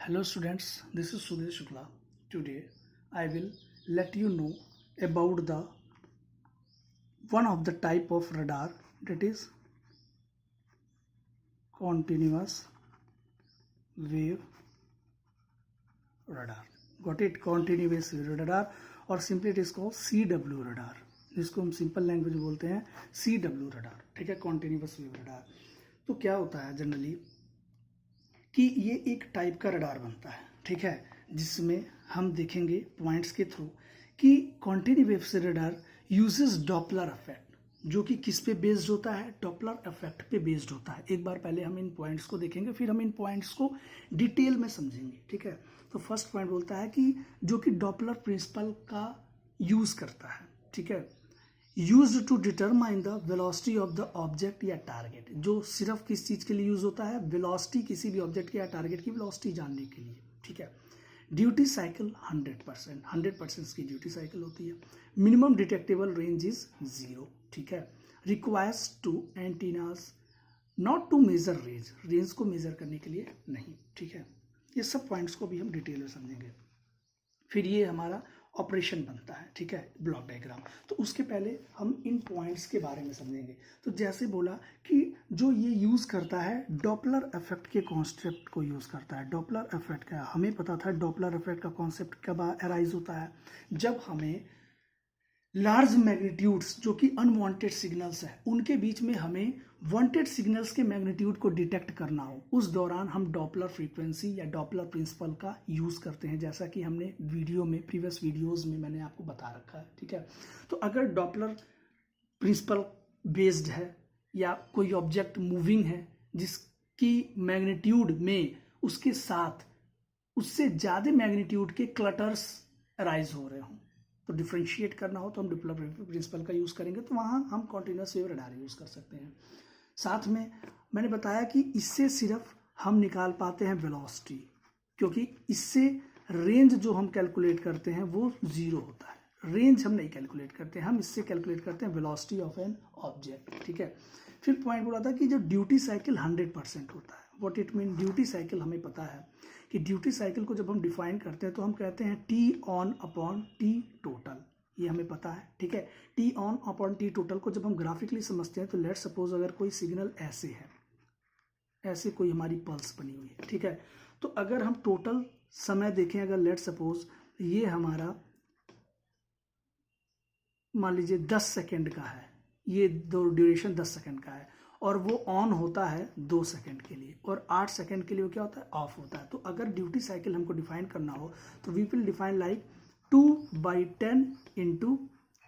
Hello students, this is Sudhir Shukla. Today I will let you know about the one of the type of radar, that is continuous wave radar. Got it? Continuous wave radar, और simply it is called CW radar, जिसको हम simple language बोलते हैं CW radar. ठीक है, continuous wave radar. तो क्या होता है जनरली कि ये एक टाइप का रडार बनता है, ठीक है, जिसमें हम देखेंगे पॉइंट्स के थ्रू कि कॉन्टिन्यू वेव से रडार यूजेस डॉपलर इफेक्ट, जो कि किस पे बेस्ड होता है, डॉपलर इफेक्ट पे बेस्ड होता है. एक बार पहले हम इन पॉइंट्स को देखेंगे, फिर हम इन पॉइंट्स को डिटेल में समझेंगे. ठीक है, तो फर्स्ट पॉइंट बोलता है कि जो कि डॉपलर प्रिंसिपल का यूज करता है. ठीक है, used to determine the velocity of the object या टारगेट. जो सिर्फ किस चीज के लिए यूज होता है, वेलोसिटी, किसी भी ऑब्जेक्ट या टारगेट की वेलोसिटी जानने के लिए. ठीक है, ड्यूटी साइकिल 100% इसकी ड्यूटी साइकिल होती है. Minimum detectable range is 0. ठीक है, requires two antennas not to measure range को मेजर करने के लिए नहीं. ठीक है, ये सब पॉइंट्स को भी हम डिटेल में समझेंगे. फिर ये हमारा ऑपरेशन बनता है. ठीक है, ब्लॉक डायग्राम. तो उसके पहले हम इन पॉइंट्स के बारे में समझेंगे. तो जैसे बोला कि जो ये यूज करता है डॉपलर इफेक्ट के कॉन्सेप्ट को यूज करता है. डॉपलर इफेक्ट का हमें पता था, डॉपलर इफेक्ट का कॉन्सेप्ट कब अराइज होता है, जब हमें लार्ज मैग्नीट्यूड्स जो कि अनवांटेड सिग्नल्स है उनके बीच में हमें वांटेड सिग्नल्स के मैग्नीट्यूड को डिटेक्ट करना हो. उस दौरान हम डॉपलर फ्रीक्वेंसी या डॉपलर प्रिंसिपल का यूज करते हैं, जैसा कि हमने वीडियो में, प्रीवियस वीडियोस में मैंने आपको बता रखा है. ठीक है, तो अगर डॉपलर प्रिंसिपल बेस्ड है या कोई ऑब्जेक्ट मूविंग है जिसकी मैग्नीट्यूड में उसके साथ उससे ज्यादा मैग्नीट्यूड के क्लटर्स अराइज हो रहे हों, तो डिफ्रेंशिएट करना हो तो हम डॉपलर प्रिंसिपल का यूज करेंगे. तो वहां हम कॉन्टिन्यूस वेव रडार यूज कर सकते हैं. साथ में मैंने बताया कि इससे सिर्फ हम निकाल पाते हैं वेलोसिटी, क्योंकि इससे रेंज जो हम कैलकुलेट करते हैं वो 0 होता है. रेंज हम नहीं कैलकुलेट करते, हम इससे कैलकुलेट करते हैं वेलोसिटी ऑफ एन ऑब्जेक्ट. ठीक है, फिर पॉइंट बोला था कि जो ड्यूटी साइकिल 100% होता है. What it mean, duty cycle हमें पता है कि ड्यूटी साइकिल को जब हम डिफाइन करते हैं तो हम कहते हैं T on upon T total. ये हमें पता है. ठीक है, T on upon T total को जब हम ग्राफिकली समझते हैं तो लेट सपोज अगर कोई सिग्नल ऐसे है, ऐसे कोई हमारी पल्स बनी हुई है. ठीक है, तो अगर हम टोटल समय देखें, अगर लेट सपोज ये हमारा मान लीजिए 10 सेकेंड का है, ये दो ड्यूरेशन 10 सेकेंड का है, और वो ऑन होता है 2 सेकेंड के लिए, और 8 सेकेंड के लिए वो क्या होता है, ऑफ होता है. तो अगर ड्यूटी साइकिल हमको डिफाइन करना हो तो वी विल डिफाइन लाइक 2/10 ×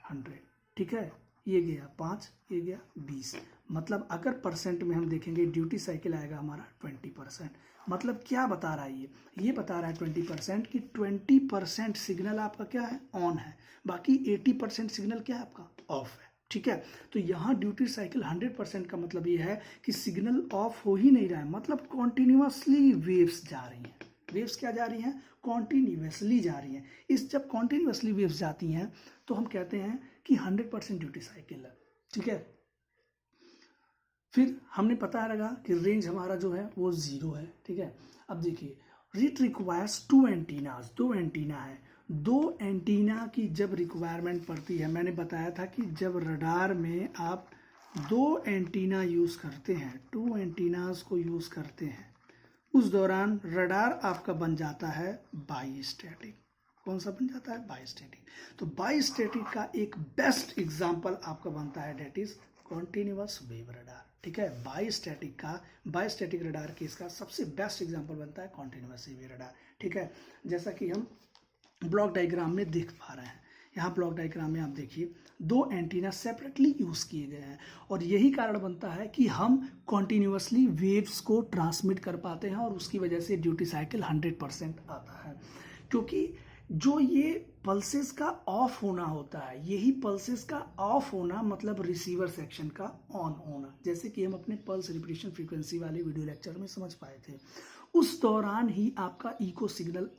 100. ठीक है, ये गया 5, ये गया 20. मतलब अगर परसेंट में हम देखेंगे ड्यूटी साइकिल आएगा हमारा 20%. मतलब क्या बता रहा है ये बता रहा है 20% कि 20% सिग्नल आपका क्या है, ऑन है, बाकी 80% सिग्नल क्या है आपका, ऑफ है. ठीक है, तो यहाँ ड्यूटी साइकिल 100% का मतलब ये है कि सिग्नल ऑफ हो ही नहीं रहा है, मतलब कॉन्टिन्यूसली वेव्स जा रही हैं. वेव्स क्या जा रही हैं, कॉन्टिन्यूसली जा रही हैं. इस जब कॉन्टिन्यूसली वेव्स जाती हैं तो हम कहते हैं कि 100% ड्यूटी साइकिल है. ठीक है, फिर हमने पता लगा कि रेंज हमारा जो है वो 0 है. ठीक है, अब देखिए, इट रिक्वायर्स 2 एंटीनास. 2 एंटीना है. 2 एंटीना की जब रिक्वायरमेंट पड़ती है, मैंने बताया था कि जब रडार में आप 2 एंटीना यूज करते हैं, 2 एंटीनास को यूज करते हैं, उस दौरान रडार आपका बन जाता है बाईस्टैटिक. कौन सा बन जाता है, बाईस्टैटिक. तो बाईस्टैटिक का एक बेस्ट एग्जांपल आपका बनता है, that is continuous wave radar. ठीक है, बाईस्टैटिक रडार केस का सबसे बेस्ट एग्जांपल बनता है कॉन्टिन्यूस वेव रडार. ठीक है, जैसा कि हम ब्लॉक डायग्राम में देख पा रहे हैं. यहाँ ब्लॉक डायग्राम में आप देखिए 2 एंटीना सेपरेटली यूज किए गए हैं, और यही कारण बनता है कि हम कॉन्टिन्यूसली वेव्स को ट्रांसमिट कर पाते हैं, और उसकी वजह से ड्यूटी साइकिल 100% आता है. क्योंकि जो ये पल्सेस का ऑफ होना होता है, यही पल्सेस का ऑफ होना मतलब रिसीवर सेक्शन का ऑन होना, जैसे कि हम अपने पल्स रिपीटेशन फ्रीक्वेंसी वाले वीडियो लेक्चर में समझ पाए थे. उस दौरान ही आपका इको सिग्नल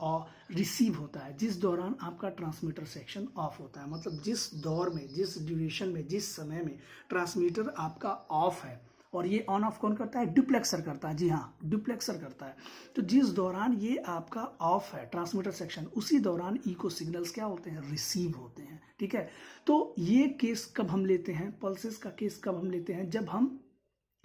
रिसीव होता है, जिस दौरान आपका ट्रांसमीटर सेक्शन ऑफ होता है. मतलब जिस दौर में, जिस ड्यूरेशन में, जिस समय में ट्रांसमीटर आपका ऑफ है, और ये ऑन ऑफ कौन करता है? डुप्लेक्सर करता है। जी हाँ, डुप्लेक्सर करता है। तो जिस दौरान ये आपका ऑफ है ट्रांसमीटर सेक्शन, उसी दौरान इको सिग्नल्स क्या होते हैं? रिसीव होते हैं। ठीक है, तो ये केस कब हम लेते हैं? पल्सेस का केस कब हम लेते हैं? जब हम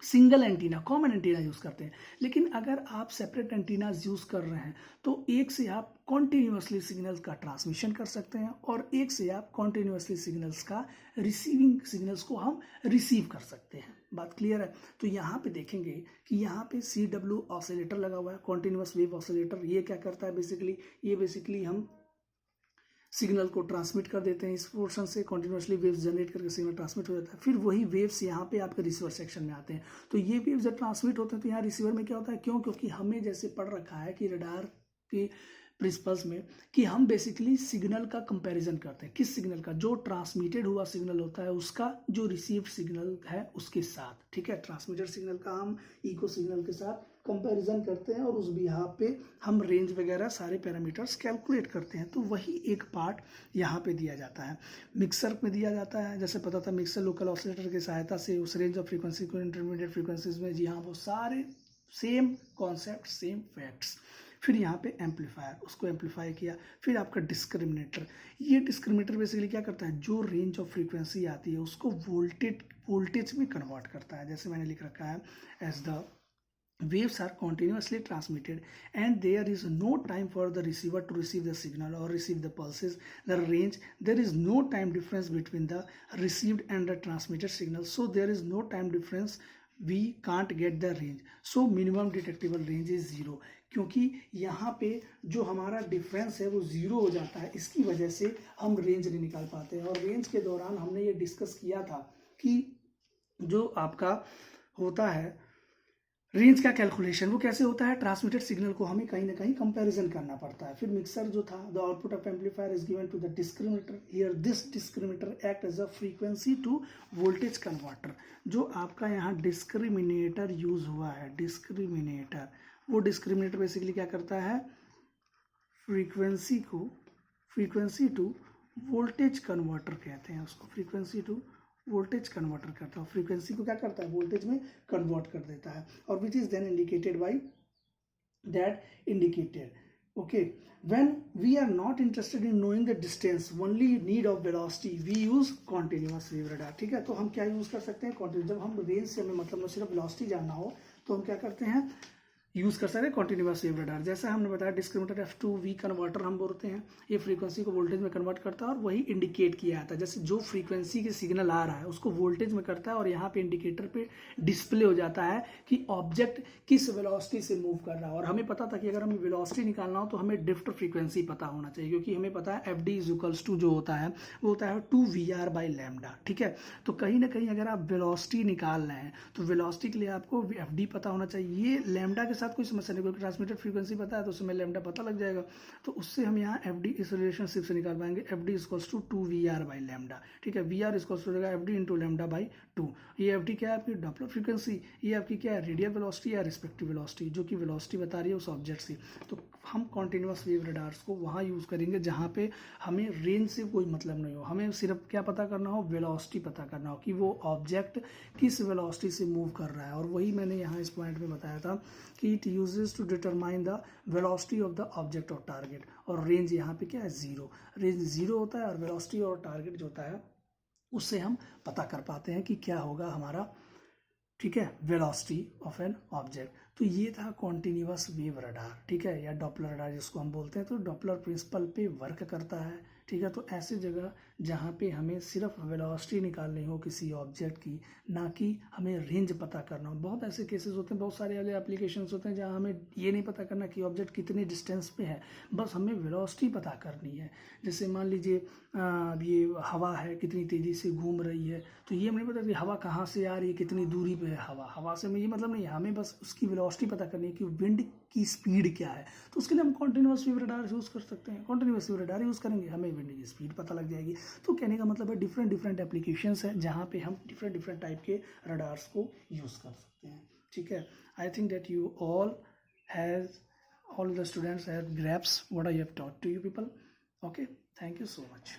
single antenna, common antenna use करते हैं। लेकिन अगर आप सेपरेट एंटीनाज यूज कर रहे हैं तो एक से आप कॉन्टिन्यूसली सिग्नल्स का ट्रांसमिशन कर सकते हैं और एक से आप कॉन्टिन्यूसली सिग्नल्स का रिसीविंग सिग्नल्स को हम रिसीव कर सकते हैं। बात क्लियर है? तो यहाँ पे देखेंगे कि यहाँ पे CW ऑसिलेटर लगा हुआ है, कॉन्टिन्यूस वेव ऑसिलेटर। ये क्या करता है बेसिकली? ये बेसिकली हम सिग्नल को ट्रांसमिट कर देते हैं इस पोर्शन से, कॉन्टिन्यूसली वेव्स जनरेट करके सिग्नल ट्रांसमिट हो जाता है। फिर वही वेव्स यहाँ पे आपके रिसीवर सेक्शन में आते हैं। तो ये वेव्स जब ट्रांसमिट होते हैं तो यहाँ रिसीवर में क्या होता है? क्यों? क्योंकि हमें जैसे पढ़ रखा है कि रडार की प्रिंसिपल्स में कि हम बेसिकली सिग्नल का कंपैरिजन करते हैं। किस सिग्नल का? जो ट्रांसमिटेड हुआ सिग्नल होता है उसका जो रिसीव्ड सिग्नल है उसके साथ। ठीक है, ट्रांसमिटेड सिग्नल का हम इको सिग्नल के साथ कंपैरिजन करते हैं और उस बिहाफ पे हम रेंज वगैरह सारे पैरामीटर्स कैलकुलेट करते हैं। तो वही एक पार्ट यहाँ पे दिया जाता है, मिक्सर में दिया जाता है। जैसे पता था मिक्सर लोकल ऑसिलेटर की सहायता से उस रेंज ऑफ फ्रीक्वेंसी को इंटरमीडिएट फ्रीक्वेंसीज में, जी हाँ, वो सारे सेम कॉन्सेप्ट, सेम फैक्ट्स। फिर यहाँ पे एम्पलीफायर, उसको एम्पलीफाई किया। फिर आपका डिस्क्रिमिनेटर, ये डिस्क्रिमिनेटर बेसिकली क्या करता है? जो रेंज ऑफ फ्रीक्वेंसी आती है उसको वोल्टेज में कन्वर्ट करता है। जैसे मैंने लिख रखा है, as the waves are continuously transmitted and there is no time for the receiver to receive the signal or receive the pulses, the range, there is no time difference between the received and the transmitted signal, so there is no time difference, we can't get the range, so minimum detectable range is 0। क्योंकि यहाँ पे जो हमारा difference है वो 0 हो जाता है, इसकी वजह से हम रेंज नहीं निकाल पाते हैं। और रेंज के दौरान हमने ये डिस्कस किया था कि जो आपका होता है रेंज का कैलकुलेशन, वो कैसे होता है? ट्रांसमिटेड सिग्नल को हमें कहीं ना कहीं कंपैरिजन करना पड़ता है। फिर मिक्सर जो था, the output of amplifier is given to the discriminator, here this discriminator act as a frequency to voltage converter. जो आपका यहाँ डिस्क्रिमिनेटर यूज हुआ है, डिस्क्रिमिनेटर, वो डिस्क्रिमिनेटर बेसिकली क्या करता है? फ्रीक्वेंसी टू वोल्टेज कन्वर्टर कहते हैं उसको, फ्रीक्वेंसी टू वोल्टेज कन्वर्टर करता है। फ्रीक्वेंसी को क्या करता है? वोल्टेज में कन्वर्ट कर देता है। और which is then indicated by that indicator. Okay, when we are not interested in knowing the distance, only need of velocity, we use continuous wave radar. ठीक है, तो हम क्या यूज कर सकते हैं? कॉन्टिन्यूस। जब हम रेंज से हमें मतलब सिर्फ वेलोसिटी जानना हो तो हम क्या करते हैं? यूज कर सकते हैं कॉन्टिन्यूअस वेव रडार। जैसा हमने बताया डिस्क्रिमिनेटर F2V कन्वर्टर हम बोलते हैं, ये फ्रीक्वेंसी को वोल्टेज में कन्वर्ट करता है और वही इंडिकेट किया जाता है। जैसे जो फ्रीक्वेंसी के सिग्नल आ रहा है उसको वोल्टेज में करता है और यहाँ पे इंडिकेटर पे डिस्प्ले हो जाता है कि ऑब्जेक्ट किस वेलोसिटी से मूव कर रहा है। और हमें पता था कि अगर हमें वेलोसिटी निकालना हो तो हमें ड्रिफ्ट फ्रीक्वेंसी पता होना चाहिए, क्योंकि हमें पता है FD इक्वल्स टू जो होता है वो होता है 2VR/λ। ठीक है, तो कहीं ना कहीं अगर आप वेलोसिटी निकाल रहे हैं तो वेलोसिटी के लिए आपको FD पता होना चाहिए। ये लैम्डा के साथ कोई समस्या नहीं, क्योंकि ट्रांसमिटेड फ्रीक्वेंसी पता है तो उसमें लैम्डा पता लग जाएगा। तो उससे हम यहाँ FD इस रिलेशनशिप से निकाल पाएंगे, FD इक्वल्स टू 2VR/λ। ठीक है, VR इक्वल्स हो जाएगा FD इंटू λ/2। ये FD क्या है? आपकी डॉपलर फ्रीक्वेंसी, ये आपकी क्या है? रेडियल वेलोसिटी या रिस्पेक्टिव वेलोसिटी, जो कि वेलोसिटी बता रही है उस ऑब्जेक्ट से। तो हम कॉन्टिन्यूअस वेव रडार्स को वहाँ यूज़ करेंगे जहाँ पे हमें रेंज से कोई मतलब नहीं हो, हमें सिर्फ क्या पता करना हो? वेलोसिटी पता करना हो कि वो ऑब्जेक्ट किस वेलोसिटी से मूव कर रहा है। और वही मैंने यहाँ इस पॉइंट में बताया था कि it uses to determine the velocity of the object और टारगेट। और रेंज यहाँ पे क्या है? 0। रेंज 0 होता है और वेलोसिटी और टारगेट जो होता है उससे हम पता कर पाते हैं कि क्या होगा हमारा, ठीक है, वेलोसिटी ऑफ एन ऑब्जेक्ट। तो ये था कॉन्टिन्यूअस वेव रडार, ठीक है, या डॉपलर रडार जिसको हम बोलते हैं। तो डॉपलर प्रिंसिपल पे वर्क करता है। ठीक है, तो ऐसी जगह जहाँ पे हमें सिर्फ वेलोसिटी निकालनी हो किसी ऑब्जेक्ट की, ना कि हमें रेंज पता करना हो। बहुत ऐसे केसेस होते हैं, बहुत सारे वाले एप्लीकेशंस होते हैं जहाँ हमें ये नहीं पता करना कि ऑब्जेक्ट कितने डिस्टेंस पे है, बस हमें वेलोसिटी पता करनी है। जैसे मान लीजिए ये हवा है, कितनी तेज़ी से घूम रही है, तो ये हमें नहीं पता कि हवा कहाँ से आ रही है, कितनी दूरी पे है हवा से हमें ये मतलब नहीं है, हमें बस उसकी वेलोसिटी पता करनी है कि विंड की स्पीड क्या है। तो उसके लिए हम कॉन्टिन्यूअस वेव रडार यूज़ कर सकते हैं, कॉन्टिन्यूअस वेव रडार यूज़ करेंगे, हमें विंड की स्पीड पता लग जाएगी। तो कहने का मतलब है डिफरेंट एप्लीकेशंस हैं जहाँ पे हम डिफरेंट टाइप के रडार्स को यूज़ कर सकते हैं। ठीक है, I think that you all the students have grasped what I have taught to you people. Okay, thank you so much.